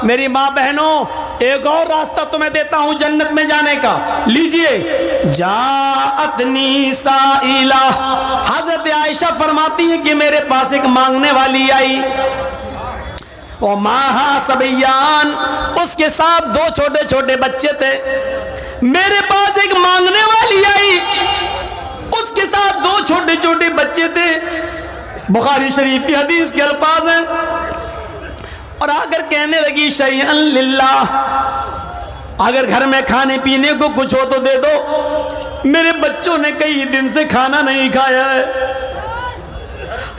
میری ماں بہنوں ایک اور راستہ تمہیں دیتا ہوں جنت میں جانے کا، لیجئے۔ جاءتنی سائلہ، حضرت عائشہ فرماتی ہیں کہ میرے پاس ایک مانگنے والی آئی، وَمَعَهَا صَبِيَّانِ، اس کے ساتھ 2 چھوٹے چھوٹے بچے تھے۔ میرے پاس ایک مانگنے والی آئی، اس کے ساتھ 2 چھوٹے چھوٹے بچے تھے۔ بخاری شریف کی حدیث کے الفاظ ہیں، اور آ کر کہنے لگی شیئا للہ، اگر گھر میں کھانے پینے کو کچھ ہو تو دے دو، میرے بچوں نے کئی دن سے کھانا نہیں کھایا ہے۔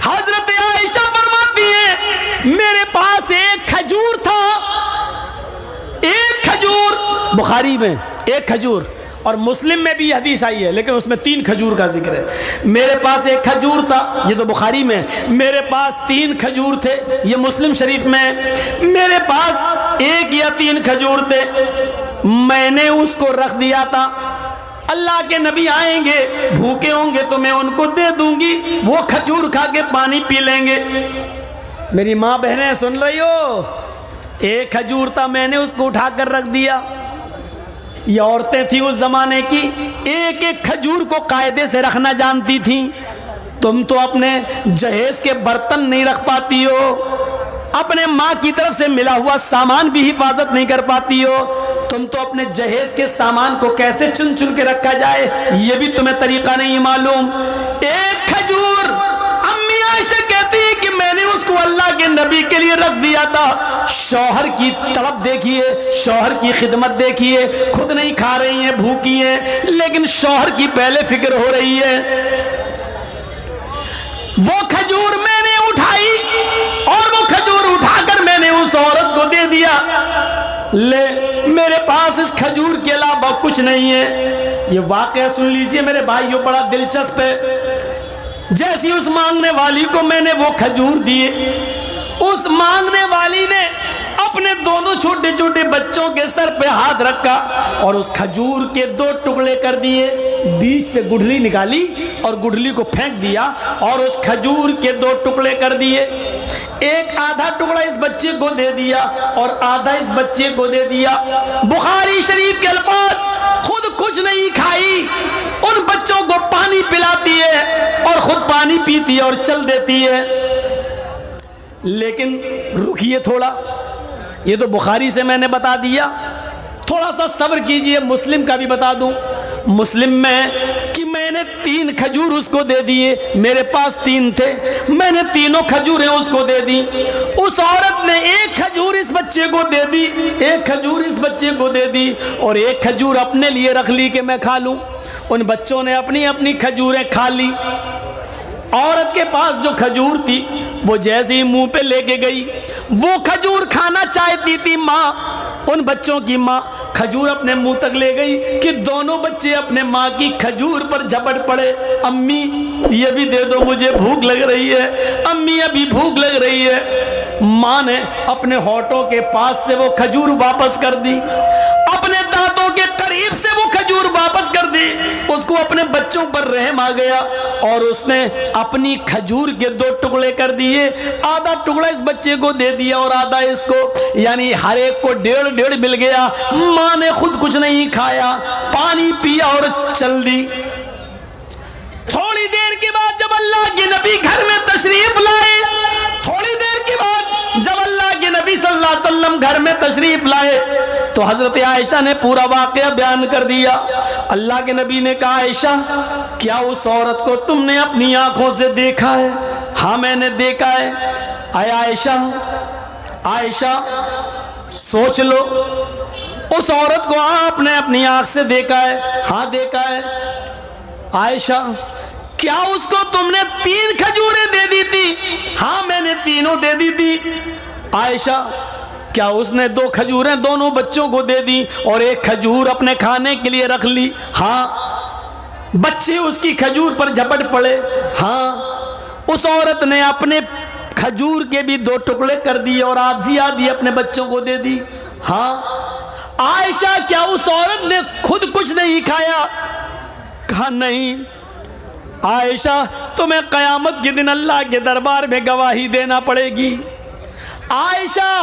حضرت عائشہ فرماتی ہے میرے پاس ایک کھجور تھا، ایک کھجور، بخاری میں ایک کھجور، اور مسلم میں بھی یہ حدیث آئی ہے لیکن اس میں 3 کھجور کا ذکر ہے۔ میرے پاس ایک کھجور تھا، یہ تو بخاری میں، میرے پاس 3 کھجور تھے، یہ مسلم شریف میں، میرے پاس 1 یا 3 کھجور تھے، میں نے اس کو رکھ دیا تھا، اللہ کے نبی آئیں گے بھوکے ہوں گے تو میں ان کو دے دوں گی، وہ کھجور کھا کے پانی پی لیں گے۔ میری ماں بہنیں سن رہی ہو، 1 کھجور تھا، میں نے اس کو اٹھا کر رکھ دیا۔ یہ عورتیں تھیں اس زمانے کی، ایک ایک کھجور کو قاعدے سے رکھنا جانتی تھیں۔ تم تو اپنے جہیز کے برتن نہیں رکھ پاتی ہو، اپنے ماں کی طرف سے ملا ہوا سامان بھی حفاظت نہیں کر پاتی ہو، تم تو اپنے جہیز کے سامان کو کیسے چن چن کے رکھا جائے یہ بھی تمہیں طریقہ نہیں معلوم۔ 1 کھجور، امی عائشہ کہتی ہے کہ میں نے اس کو اللہ کے نبی کے لیے رکھ دیا تھا۔ شوہر کی طلب دیکھیے، شوہر کی خدمت دیکھیے، خود نہیں کھا رہی ہیں، بھوکی ہیں، لیکن شوہر کی پہلے فکر ہو رہی ہے۔ وہ کھجور میں نے اٹھائی اور وہ کھجور اٹھا کر میں نے اس عورت کو دے دیا، لے میرے پاس اس کھجور کے علاوہ کچھ نہیں ہے۔ یہ واقعہ سن لیجئے میرے بھائیوں، بڑا دلچسپ ہے۔ جیسی اس مانگنے والی کو میں نے وہ کھجور دیے، اس مانگنے والی نے اپنے دونوں چھوٹے چھوٹے بچوں کے سر پہ ہاتھ رکھا اور اس کھجور کے 2 ٹکڑے کر دیے، بیچ سے گٹھلی نکالی اور گٹھلی کو پھینک دیا اور اس کھجور کے 2 ٹکڑے کر دیے۔ ایک آدھا ٹکڑا اس بچے کو دے دیا اور آدھا اس بچے کو دے دیا۔ بخاری شریف کے الفاظ، خود کچھ نہیں کھائی، ان بچوں کو پانی پلاتی ہے اور خود پانی پیتی ہے اور چل دیتی ہے۔ لیکن رکیے تھوڑا، یہ تو بخاری سے میں نے بتا دیا، تھوڑا سا صبر کیجئے، مسلم کا بھی بتا دوں۔ مسلم میں کہ میں نے 3 کھجور اس کو دے دیے، میرے پاس 3 تھے، میں نے تینوں کھجوریں اس کو دے دی۔ اس عورت نے 1 کھجور اس بچے کو دے دی، 1 کھجور اس بچے کو دے دی اور 1 کھجور اپنے لیے رکھ لی کہ میں کھا لوں۔ ان بچوں نے اپنی اپنی کھجوریں کھا لی۔ عورت کے پاس جو کھجور تھی وہ جیسے ہی منہ پہ لے کے گئی، وہ کھجور کھانا چاہتی تھی ماں، ان بچوں کی ماں، کھجور اپنے منہ تک لے گئی کہ دونوں بچے اپنے ماں کی کھجور پر جھپٹ پڑے۔ امی یہ بھی دے دو، مجھے بھوک لگ رہی ہے، امی ابھی بھوک لگ رہی ہے۔ ماں نے اپنے ہونٹوں کے پاس سے وہ کھجور واپس کر دی، اپنے دانتوں کے قریب سے وہ کھجور واپس کر دی۔ اس کو اپنے بچوں پر رحم آ گیا اور اس نے اپنی کھجور کے 2 ٹکڑے کر دیے، آدھا ٹکڑا اس بچے کو دے دیا اور آدھا اس کو، یعنی ہر ایک کو 1.5 مل گیا۔ ماں نے خود کچھ نہیں کھایا، پانی پیا اور چل دی۔ تھوڑی دیر کے بعد جب اللہ کے نبی گھر میں تشریف لائے، تھوڑی دیر کے بعد جب اللہ کے نبی صلی اللہ علیہ وسلم گھر میں تشریف لائے تو حضرت عائشہ نے پورا واقعہ بیان کر دیا۔ اللہ کے نبی نے کہا عائشہ کیا اس عورت کو تم نے اپنی آنکھوں سے دیکھا ہے؟ ہاں میں نے دیکھا ہے۔ اے عائشہ، عائشہ سوچ لو، اس عورت کو آپ نے اپنی آنکھ سے دیکھا ہے؟ ہاں دیکھا ہے۔ عائشہ کیا اس کو تم نے 3 کھجوریں دے دی تھی؟ ہاں میں نے تینوں دے دی تھی۔ عائشہ کیا اس نے 2 کھجوریں دونوں بچوں کو دے دی اور 1 کھجور اپنے کھانے کے لیے رکھ لی؟ ہاں۔ بچے اس کی کھجور پر جھپٹ پڑے؟ ہاں۔ اس عورت نے اپنے کھجور کے بھی 2 ٹکڑے کر دیے اور آدھی آدھی اپنے بچوں کو دے دی؟ ہاں۔ عائشہ کیا اس عورت نے خود کچھ نہیں کھایا؟ کہا نہیں۔ عائشہ تمہیں قیامت کے دن اللہ کے دربار میں گواہی دینا پڑے گی۔ عائشہ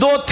2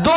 2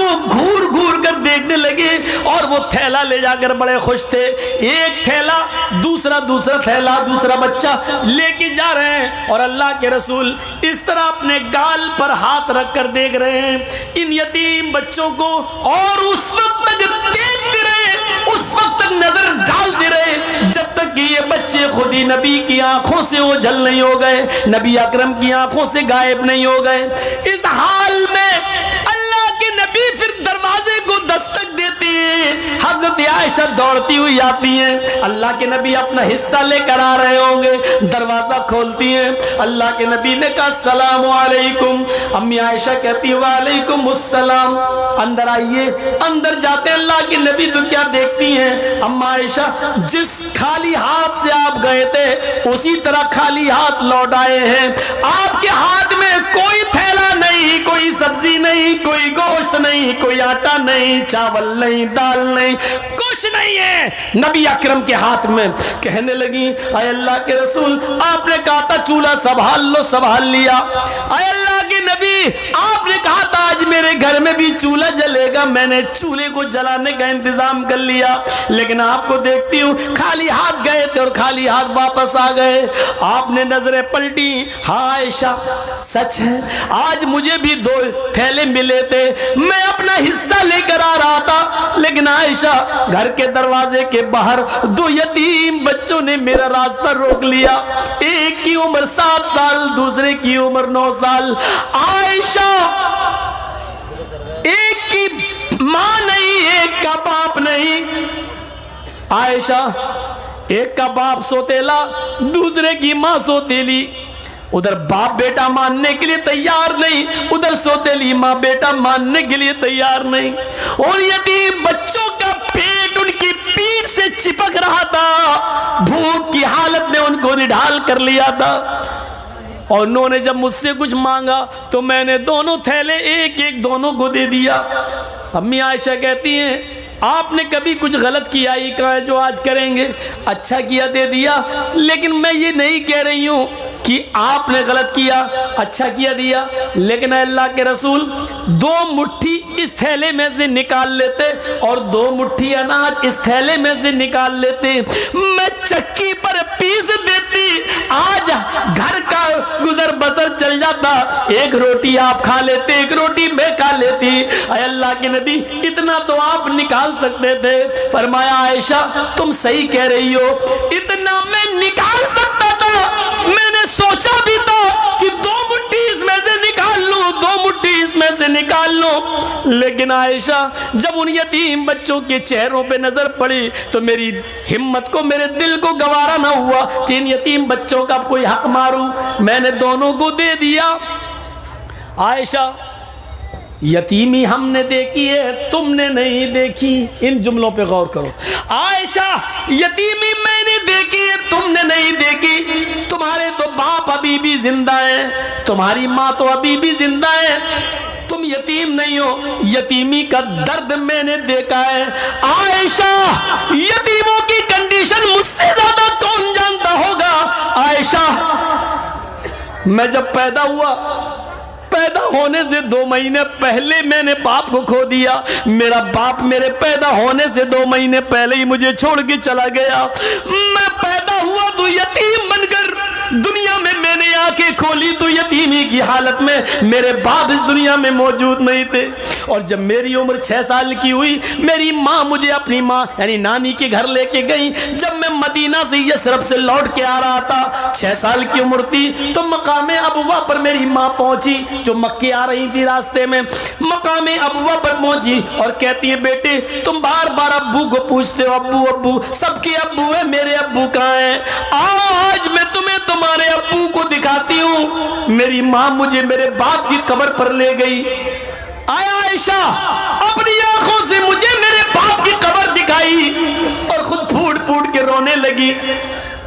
کو گھور گھور کر دیکھنے لگے اور وہ تھیلا لے جا کر بڑے خوش تھے. ایک تھیلا دوسرا تھیلا دوسرا بچہ لے کے جا رہے ہیں اور اللہ کے رسول اس طرح اپنے گال پر ہاتھ رکھ کر دیکھ رہے ہیں ان یتیم بچوں کو, اور اس وقت تک دیکھتے رہے, اس وقت تک نظر ڈالتے رہے جب تک کہ یہ بچے خود ہی نبی کی آنکھوں سے اوجھل نہیں ہو گئے, نبی اکرم کی آنکھوں سے غائب نہیں ہو گئے. اس حال میں اللہ کے نبی پھر دروازے کو دستک دیتے ہیں. حضرت عائشہ دوڑتی ہوئی آتی ہیں, اللہ کے نبی اپنا حصہ لے کر آ رہے ہوں گے, دروازہ کھولتی ہیں. اللہ کے نبی نے کہا السلام علیکم. امی عائشہ کہتی ہے وعلیکم السلام. اندر آئیے. اندر جاتے اللہ کے نبی تو کیا دیکھتی ہیں اما عائشہ, جس خالی ہاتھ سے آپ گئے تھے اسی طرح خالی ہاتھ لوٹ آئے ہیں. آپ کے ہاتھ میں کوئی تھیلا نہیں, کوئی سبزی نہیں, کوئی گوشت نہیں, کوئی آٹا نہیں, چاول نہیں, دال نہیں, کچھ نہیں ہے نبی اکرم کے ہاتھ میں. کہنے لگی اے اللہ کے رسول آپ نے کہا تھا چولہا سنبھال لو, سنبھال لیا. اے اللہ کے نبی آپ نے کہا تھا آج میرے گھر میں بھی چولہا جلے گا, میں نے چولہے کو جلانے کا انتظام کر لیا, لیکن آپ کو دیکھتی ہوں خالی ہاتھ گئے تھے اور خالی ہاتھ واپس آ گئے. آپ نے نظریں پلٹی. ہاں عائشہ سچ ہے, آج مجھے بھی 2 تھیلے ملے تھے, میں اپنا حصہ لے کر آ رہا تھا, لیکن عائشہ گھر کے دروازے کے باہر 2 یتیم بچوں نے میرا راستہ روک لیا. ایک کی عمر 7 سال, دوسرے کی عمر 9 سال. عائشہ ایک کی ماں نہیں, ایک کا باپ نہیں. عائشہ ایک کا باپ سوتیلا, دوسرے کی ماں سوتیلی. ادھر باپ بیٹا ماننے کے لیے تیار نہیں, ادھر سوتیلی ماں بیٹا ماننے کے لیے تیار نہیں. اور یتیم بچوں کا پیٹ ان کی پیٹھ سے چپک رہا تھا, بھوک کی حالت نے ان کو نڈھال کر لیا تھا. اور انہوں نے جب مجھ سے کچھ مانگا تو میں نے دونوں تھیلے ایک ایک دونوں کو دے دیا. امی عائشہ کہتی ہیں آپ نے کبھی کچھ غلط کیا ہی کہا ہے جو آج کریں گے, اچھا کیا دے دیا, لیکن میں یہ نہیں کہہ رہی ہوں کہ آپ نے غلط کیا, اچھا کیا دیا. لیکن اللہ کے رسول 2 مٹھی اس تھیلے میں سے نکال لیتے اور 2 مٹھی اناج اس تھیلے میں سے نکال لیتے, میں چکی پر پیس دیتی, آج گھر کا گزر بسر چل جاتا. ایک روٹی آپ کھا لیتے, ایک روٹی میں کھا لیتی. اے اللہ کے نبی اتنا تو آپ نکال سکتے تھے. فرمایا عائشہ تم صحیح کہہ رہی ہو, اتنا میں نکال سکتا تھا, میں نے سوچا بھی تھا کہ 2 مٹھی اس میں سے نکال لوں, 2 مٹھی اس میں سے نکال لوں, لیکن عائشہ جب ان یتیم بچوں کے چہروں پہ نظر پڑی تو میری ہمت کو, میرے دل کو گوارا نہ ہوا کہ ان یتیم بچوں کا کوئی حق ماروں. میں نے دونوں کو دے دیا. عائشہ یتیمی ہم نے دیکھی ہے, تم نے نہیں دیکھی. ان جملوں پہ غور کرو. عائشہ یتیمی میں نے دیکھی ہے, تم نے نہیں دیکھی. تمہارے تو باپ ابھی بھی زندہ ہیں, تمہاری ماں تو ابھی بھی زندہ ہے, تم یتیم نہیں ہو. یتیمی کا درد میں نے دیکھا ہے. عائشہ یتیموں کی کنڈیشن مجھ سے زیادہ کون جانتا ہوگا. عائشہ میں جب پیدا ہوا, پیدا ہونے سے 2 مہینے پہلے میں نے باپ کو کھو دیا. میرا باپ میرے پیدا ہونے سے 2 مہینے پہلے ہی مجھے چھوڑ کے چلا گیا. میں پیدا ہوا تو یتیم بن کر دنیا میں نے آنکھیں کھولی تو یتیمی کی حالت میں میرے باپ اس دنیا میں موجود نہیں تھے. اور جب میری عمر 6 سال کی ہوئی, میری ماں مجھے اپنی ماں یعنی نانی کے گھر لے کے گئی. جب میں مدینہ سے یثرب سے لوٹ کے آ رہا تھا, 6 سال کی عمر تھی, تو مقام ابوا پر میری ماں پہنچی جو مکے آ رہی تھی. راستے میں مقام ابوا پر پہنچی اور کہتی ہے بیٹے تم بار بار ابو کو پوچھتے ہو, ابو ابو, سب کے ابو ہیں, میرے ابو کہاں ہیں؟ آج میں تمہیں تمہارے ابو کو دکھاتی ہوں. میری ماں مجھے میرے باپ کی قبر پر لے گئی. آیا عائشہ اپنی آنکھوں سے مجھے میرے باپ کی قبر دکھائی اور خود پھوٹ پھوٹ کے رونے لگی.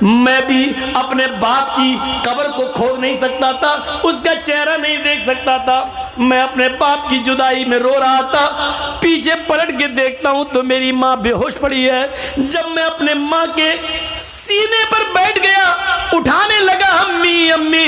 میں بھی اپنے باپ کی قبر کو کھود نہیں سکتا تھا, اس کا چہرہ نہیں دیکھ سکتا تھا. میں اپنے باپ کی جدائی میں رو رہا تھا. پیچھے پلٹ کے دیکھتا ہوں تو میری ماں بے ہوش پڑی ہے. جب میں اپنے ماں کے سینے پر بیٹھ گیا, اٹھانے لگا امی امی,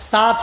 7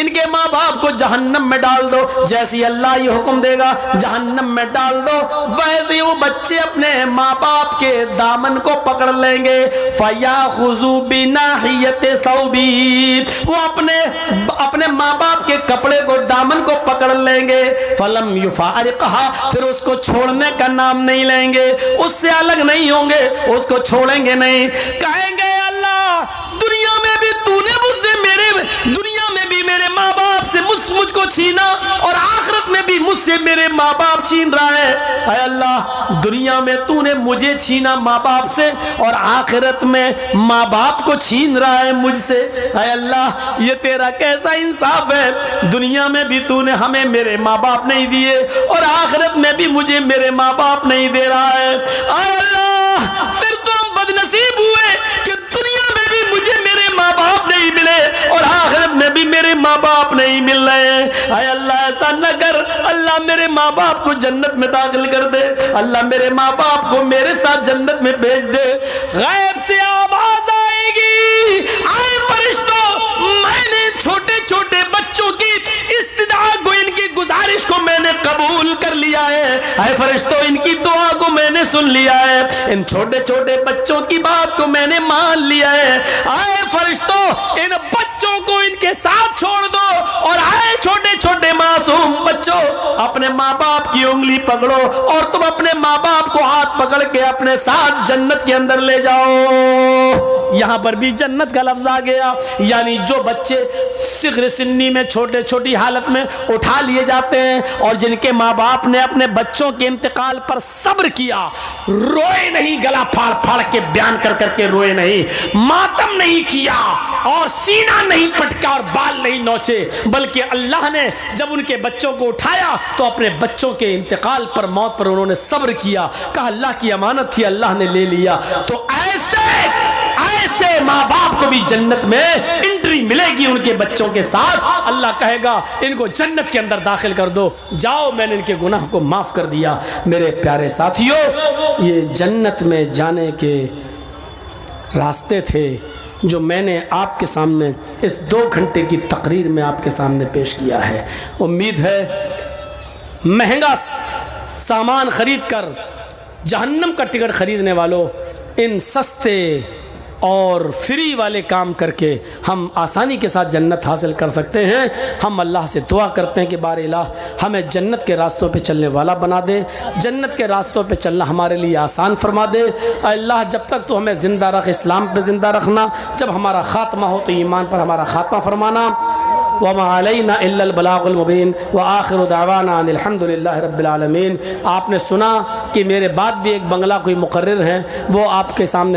ان کے ماں باپ کو جہنم میں ڈال دو، جیسی اللہ یہ حکم دے گا جہنم میں ڈال دو، ویسے وہ بچے اپنے ماں باپ کے دامن کو پکڑ لیں گے۔ فَيَأْخُذُوا بِنَاحِيَةِ ثَوْبِهِ، وہ اپنے ماں باپ کے کپڑے کو دامن کو پکڑ لیں گے۔ فَلَمْ يُفَارِقْهَا، پھر اس کو چھوڑنے کا نام نہیں لیں گے، اس سے الگ نہیں ہوں گے، اس کو چھوڑیں گے نہیں، کہیں گے اللہ دنیا میں بھی تو نے مجھ سے دنیا میں بھی میرے ماں باپ سے مجھ کو چھینا، اور آخرت میں بھی مجھ سے میرے ماں باپ چھین رہا ہے۔ اے اللہ دنیا میں تو نے مجھے چھینا ماں باپ سے، اور آخرت میں ماں باپ کو چھین رہا ہے مجھ سے۔ اے اللہ یہ تیرا کیسا انصاف ہے، دنیا میں بھی تو نے ہمیں میرے ماں باپ نہیں دیے، اور آخرت میں بھی مجھے میرے ماں باپ نہیں دے رہا ہے۔ اے اللہ پھر تو ہم بدنصیب ہوئے کہ دنیا میں بھی مجھے میرے ماں باپ نہیں ملے، اور آخرت میں بھی میرے ماں باپ نہیں مل رہے ہیں۔ اے اللہ ایسا نہ کر، اللہ میرے ماں باپ کو جنت میں داخل کر دے، اللہ میرے ماں باپ کو میرے ساتھ جنت میں بھیج دے۔ غیب سے آواز آئے گی، اے فرشتوں میں نے چھوٹے چھوٹے بچوں کی استدعا کو، ان کی گزارش کو میں نے قبول کر لیا ہے۔ اے فرشتوں ان کی دعا کو میں نے سن لیا ہے، ان چھوٹے چھوٹے بچوں کی بات کو میں نے مان لیا ہے۔ اے فرشتوں ان بچوں کو ان کے ساتھ چھوڑ دو، اور آئے چھوٹے چھوٹے معصوم بچوں اپنے ماں باپ کی انگلی پکڑو، اور تم اپنے ماں باپ کو ہاتھ پکڑ کے اپنے ساتھ جنت کے اندر لے جاؤ۔ یہاں پر بھی جنت کا لفظ آ گیا، یعنی جو بچے صغر سنی میں چھوٹے چھوٹی حالت میں اٹھا لیے جاتے ہیں، اور جن کے ماں باپ نے اپنے بچوں کے انتقال پر صبر کیا، روئے نہیں، گلا پھاڑ پھاڑ کے بیان کر کر کے روئے نہیں، ماتم نہیں کیا، اور سینہ نہیں پٹکا اور بال نہیں نوچے، بلکہ اللہ نے جب ان کے بچوں کو اٹھایا تو اپنے بچوں کے انتقال پر، موت پر انہوں نے صبر کیا، کہا اللہ کی امانت تھی اللہ نے لے لیا۔ تو ایسے ماں باپ کو بھی جنت میں انٹری ملے گی ان کے بچوں کے ساتھ۔ اللہ کہے گا ان کو جنت کے اندر داخل کر دو، جاؤ میں نے ان کے گناہ کو معاف کر دیا۔ میرے پیارے ساتھیوں یہ جنت میں جانے کے راستے تھے جو میں نے آپ کے سامنے اس 2 گھنٹے کی تقریر میں آپ کے سامنے پیش کیا ہے۔ امید ہے مہنگا سامان خرید کر جہنم کا ٹکٹ خریدنے والوں، ان سستے اور فری والے کام کر کے ہم آسانی کے ساتھ جنت حاصل کر سکتے ہیں۔ ہم اللہ سے دعا کرتے ہیں کہ بار الہ ہمیں جنت کے راستوں پہ چلنے والا بنا دے، جنت کے راستوں پہ چلنا ہمارے لیے آسان فرما دے۔ اے اللہ جب تک تو ہمیں زندہ رکھ، اسلام پہ زندہ رکھنا، جب ہمارا خاتمہ ہو تو ایمان پر ہمارا خاتمہ فرمانا۔ وما علینا الا البلاغ المبین وآخر دعوانا ان الحمد للہ رب العالمین۔ آپ نے سنا کہ میرے بعد بھی ایک بنگلہ کوئی مقرر ہیں، وہ آپ کے سامنے